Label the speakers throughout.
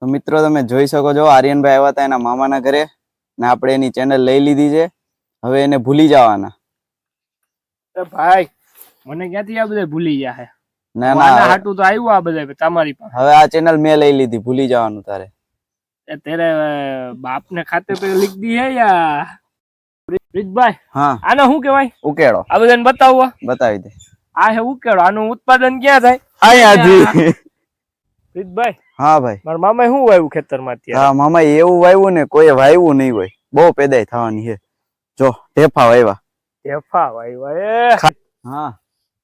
Speaker 1: તો મિત્રો તમે જોઈ શકો છો આર્યનભાઈ આવ્યા હતા એના મામાના ઘરે ને આપણે એની ચેનલ લઈ લીધી છે. હવે એને ભૂલી જવાના.
Speaker 2: ભાઈ મને ક્યાંથી આ બધા ભૂલી ગયા હે?
Speaker 1: ના ના
Speaker 2: હાટું તો આવ્યું આ બધા તમારી પાસે.
Speaker 1: હવે આ ચેનલ મેં લઈ લીધી, ભૂલી જવાનું તારે.
Speaker 2: તેરે બાપ ને ખાતે पे लिख दी है या પ્રીતભાઈ?
Speaker 1: હા,
Speaker 2: આને શું કહેવાય?
Speaker 1: ઉકેડો.
Speaker 2: આ બધાને બતાવો.
Speaker 1: બતાવી દે.
Speaker 2: આ હે ઉકેડો. આનું ઉત્પાદન ક્યાં થાય?
Speaker 1: અહીંયાથી.
Speaker 2: પ્રીતભાઈ,
Speaker 1: હા ભાઈ,
Speaker 2: મારા મામા શું વાવ્યું ખેતરમાં અત્યારે?
Speaker 1: હા મામા એવું વાવ્યું ને કોઈ વાવ્યું નહીં હોય. બહુ પેદાય થવાની છે. જો ઢેફા વાવ્યા.
Speaker 2: ઢેફા વાવ્યા.
Speaker 1: હા,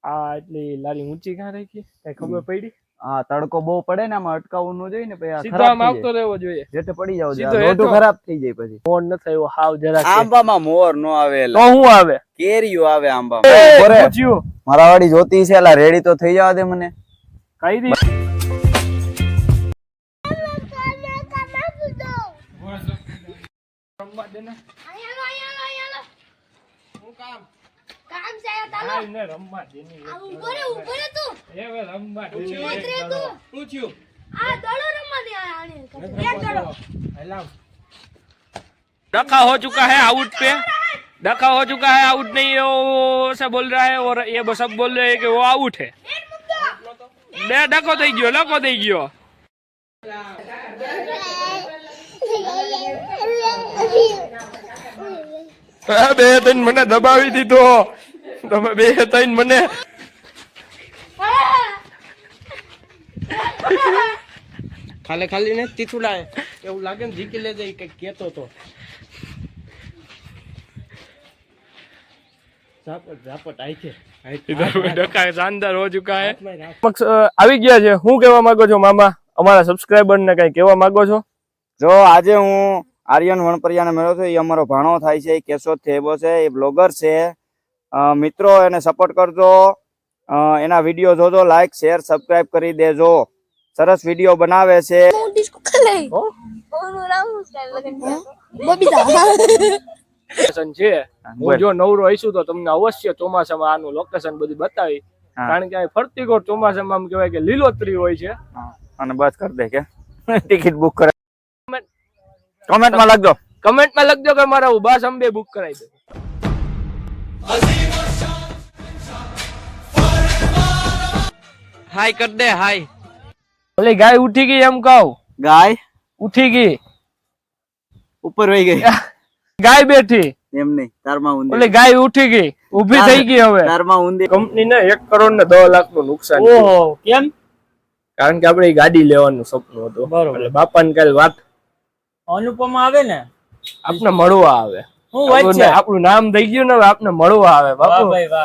Speaker 2: આ એટલી લારી ઊંચી ક્યાં રાખી? કઈ ખબર પડી?
Speaker 1: હા, તડકો બહુ પડે ને આમાં અટકાવવું ન જોઈએ ને, પછી
Speaker 2: સીધો આમ આવતો રહેવો જોઈએ.
Speaker 1: જેટે પડી જાવ
Speaker 2: સીધો
Speaker 1: લોટો ખરાબ થઈ જાય પછી.
Speaker 2: મોર ન થયો હાવ જરા.
Speaker 1: આંબામાં મોર નો આવે.
Speaker 2: તો શું આવે?
Speaker 1: કેરીઓ આવે આંબામાં. મારા વાડી જોતી છે, એલા રેડી તો થઈ જવા દે મને.
Speaker 2: કઈ દી રમવા દે ને. હું કામ છે તાલો ને રમવા દે ની. આ ઉભો રે તું. એ વે રમવા દે. પૂછ્યું આ દડો રમવા દે આને. એક દડો હેલાવ. डका हो चुका है आउट पे. डका हो चुका है आउट नहीं से बोल रहा है और ये सब बोल रहे हैं कि वो आउट है. डको થઈ ગયો, લકો થઈ ગયો. બે તઈને મને દબાવી દીધો. તમે બે તઈને મને ખાલી ખાલી ને તીથુડા એવું લાગે ને જીકી લે જાય કઈ કેતો તો. આવી ગયા છે. શું કેવા માંગો છો મામા? અમારા સબસ્ક્રાઇબર ને કઈ કેવા માંગો છો?
Speaker 1: જો આજે હું આર્યન વણપરિયાને મળ્યો છું. એ અમારો ભાણો થાય છે, કેશોદ થેબો છે, એ બ્લોગર છે. મિત્રો એને સપોર્ટ કરજો, એના વિડીયો જોજો, લાઈક શેર સબસ્ક્રાઇબ કરી દેજો. સરસ વિડીયો બનાવે છે.
Speaker 2: હું જો નવરો હઈશું તો તમને અવશ્ય ચોમાસામાં આનું લોકેશન બધું બતાવી. કારણ કે ફરતી કોર ચોમાસામાં આમ કહેવાય કે લીલોતરી હોય છે.
Speaker 1: અને બસ કરી દે કે ટિકિટ બુક કરે. કમેન્ટમાં લખજો.
Speaker 2: કમેન્ટમાં લખજો કે મારા ઉભા અંબે બુક કરાવી દો. હાય કર દે હાય. ઓલી ગાય ઉઠી ગઈ એમ કહું.
Speaker 1: ગાય
Speaker 2: ઉઠી ગઈ,
Speaker 1: ઉપર વહી ગઈ.
Speaker 2: ગાય બેઠી
Speaker 1: એમ નહીં, તારમાં ઊંધી.
Speaker 2: ઓલી ગાય ઉઠી ગઈ, ઊભી થઈ ગઈ. હવે
Speaker 1: તારમાં ઊંધી.
Speaker 2: કંપની ને 1 કરોડ ને 10 લાખ નું નુકસાન. ઓહો, કેમ? કારણ કે આપણે ગાડી લેવાનું સપનું હતું. બરોબર. એટલે બાપાને કાલ વાત અનુપમા આવે ને આપને મળવા આવે. હું વાત છે, આપણું નામ થઈ ગયું ને, આપને મળવા આવે. બાપુ ભાઈ વાહ.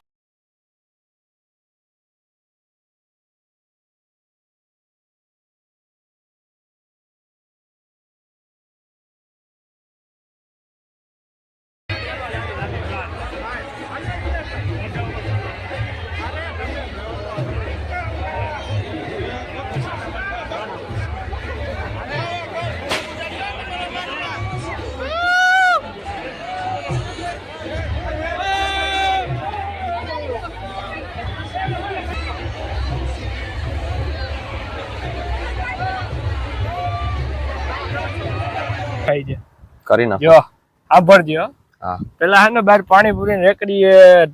Speaker 1: કરી નાખ.
Speaker 2: જો આભરજો. હા, પેલા હે ને બાર પાણી પૂરીને રેકડી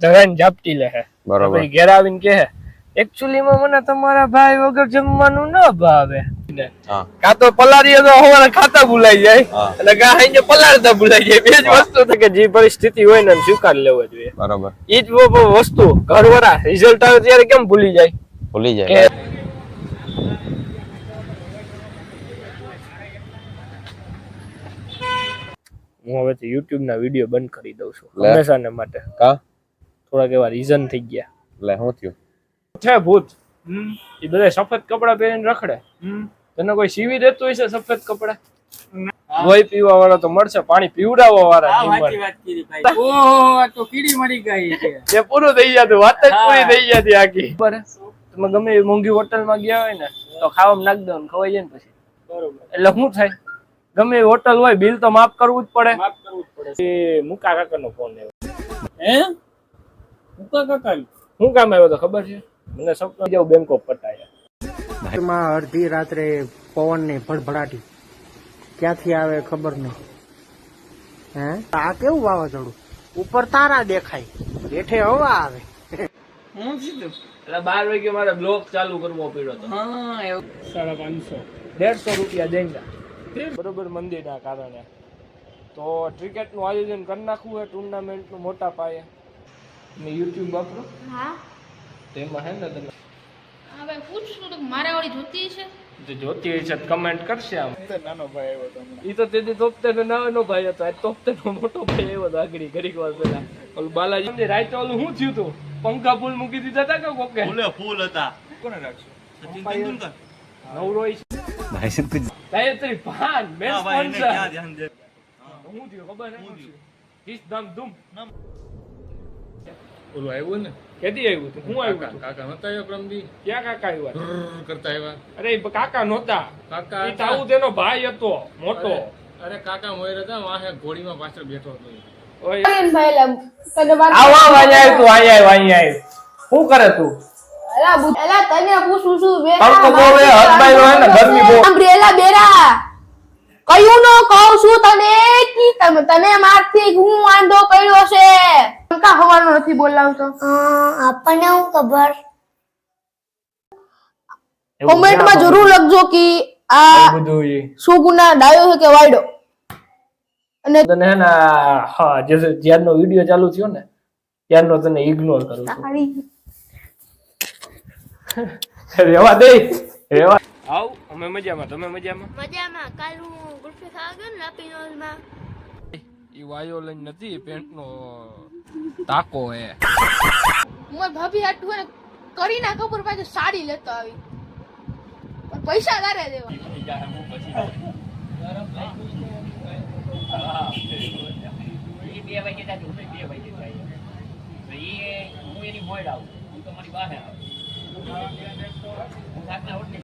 Speaker 2: ધરાઈને ઝાપટી લે હે. બરોબર. પછી ઘેર આવીને કહે એકચ્યુઅલી માં મને તમારા ભાઈ વગર જમવાનું ન ભાવે. કા તો પલારીએ તો હવારે ખાતા ભૂલાઈ જાય અને કા હાઈને પલાળતા ભૂલાઈ જાય. બે જ વસ્તુ છે કે જે પરિસ્થિતિ હોય ને સ્વીકાર લેવો જોઈએ. બરોબર. ઈ જ વસ્તુ ઘરવાળા રિઝલ્ટ આવે ત્યારે કેમ ભૂલી જાય? ભૂલી જાય. હું હવે YouTube ના વિડીયો બંધ કરી દઉં છું હંમેશાને માટે. કા થોડાક એવા રીઝન થઈ ગયા. એટલે શું થયું છે? ભૂત એ બધા સફેદ કપડા પહેરીને રખડે. તને કોઈ સીવી દેતું હશે સફેદ કપડા? લોહી પીવા વાળા તો મળશે, પાણી પીવડાવવા વાળા. ઓહો, આ તો કીડી મરી ગઈ છે. જે પૂરું થઈ જતું, વાત જ પૂરી થઈ જતી આખી. તમે ગમે એવી મોંઘી હોટલમાં ગયા હોય ને તો ખાવામાં નાખ દો ને ખવાઈ જાય ને પછી. બરોબર. એટલે શું થાય, ગમે એવી હોટલ હોય બિલ તો માફ કરવું જ પડે. માફ કરવું જ પડે. એ મુકા કાકાનો ફોન આવ્યો. હે મુકા કાકા શું કામ આવ્યો તો ખબર છે? મને સપનું જાવ બેંક ઓફ પટાયા.
Speaker 3: માં અડધી રાત્રે પવન ની ભડભડાટી ક્યાંથી આવે ખબર નહીં. હે આ કેવું વાવાઝોડું, ઉપર તારા દેખાય, હેઠે હવા આવે.
Speaker 2: હું સીધું એટલે 12 વાગે મારે બ્લોગ ચાલુ કરવો પડ્યો હતો. હા એવું 550 150 રૂપિયા દેંગા બરોબર મંદિરના કારણે. તો ક્રિકેટનું આયોજન કરી નાખવું હોય ટુર્નામેન્ટનું મોટા પાયે. ને યુટ્યુબ વાપરો
Speaker 4: હા
Speaker 2: તેમાં હે ને તમે
Speaker 4: હવે પૂછશું તો મારે વાળી જોતી છે
Speaker 2: જો જોતી હોય છે કમેન્ટ કરશે. આમ નાનો ભાઈ આવ્યો હતો ઈ તો તેથી તોપતેનો નાનો ભાઈ હતો, આજ તોપતેનો મોટો ભાઈ આવ્યો હતો આગળ ઘડીક વાર પહેલા. ઓલું બાલાજી મંદિર રાઈટ ઓલું શું થયું તું, પંખા ફૂલ મૂકી દીધા હતા કે કોકે
Speaker 5: ફૂલ હતા.
Speaker 2: કોને રાખશું
Speaker 5: સચિન તેંડુલકર
Speaker 2: નવરોઈ ગાયત્રી ભાન મેન
Speaker 5: હા ભાઈ, એને
Speaker 2: સ્પોન્સર.
Speaker 5: ક્યાં ધ્યાન દે.
Speaker 2: હું થયું ખબર હે કિસ ધમ ધૂમ
Speaker 6: ઓલું આવ્યું ને
Speaker 2: કેદી આવ્યું તું, હું આવ્યું તું?
Speaker 6: કાકા નતા આવ્યા પ્રમદી
Speaker 2: ક્યાં કાકા આવ્યા હતા?
Speaker 6: કરતા આવ્યા
Speaker 2: અરે ઈ કાકા નહોતા,
Speaker 6: કાકા
Speaker 2: ઈ તાઉ તેનો ભાઈ હતો મોટો.
Speaker 6: અરે કાકા મોયર હતા વાહે ઘોડીમાં પાછળ બેઠો હતો
Speaker 2: ઓય
Speaker 4: ભાઈ લા કદે બાર
Speaker 2: આવા વાયા તું આયા વાયા શું કરે તું?
Speaker 4: એલા તને પૂછું છું બે
Speaker 2: તડકો બહુ હે, હદ બાયરો હે ને ગરમી બહુ.
Speaker 4: અમ્બ્રેલા બેરા કયું નો કહું છું તને કી તને મારથી હું વાંધો પડ્યો છે કા હવાનો નથી બોલાવતો
Speaker 7: આપણને હું ખબર.
Speaker 4: કોમેન્ટમાં જરૂર લખજો કે આ
Speaker 2: બધું ઈ
Speaker 4: સુગુના ડાયો છે કે વાયડો. અને
Speaker 2: તને હે ને હા જ્યારનો વિડિયો ચાલુ થયો ને ત્યારનો તને ઇગ્નોર કરું છું. રેવા દે રેવા. આવ અમે મજામાં, તમે મજામાં?
Speaker 7: મજામાં. કાલ હું ગુલ્ફી ખાવા ગયો ને લાપીનોઝમાં.
Speaker 2: ઈ વાયો લઈને નથી, પેન્ટનો તાકો હે.
Speaker 4: મોર ભાભી હાટુ હે કરી ના કપૂર પાસે સાડી લેતો આવી પણ પૈસા તારે દેવા.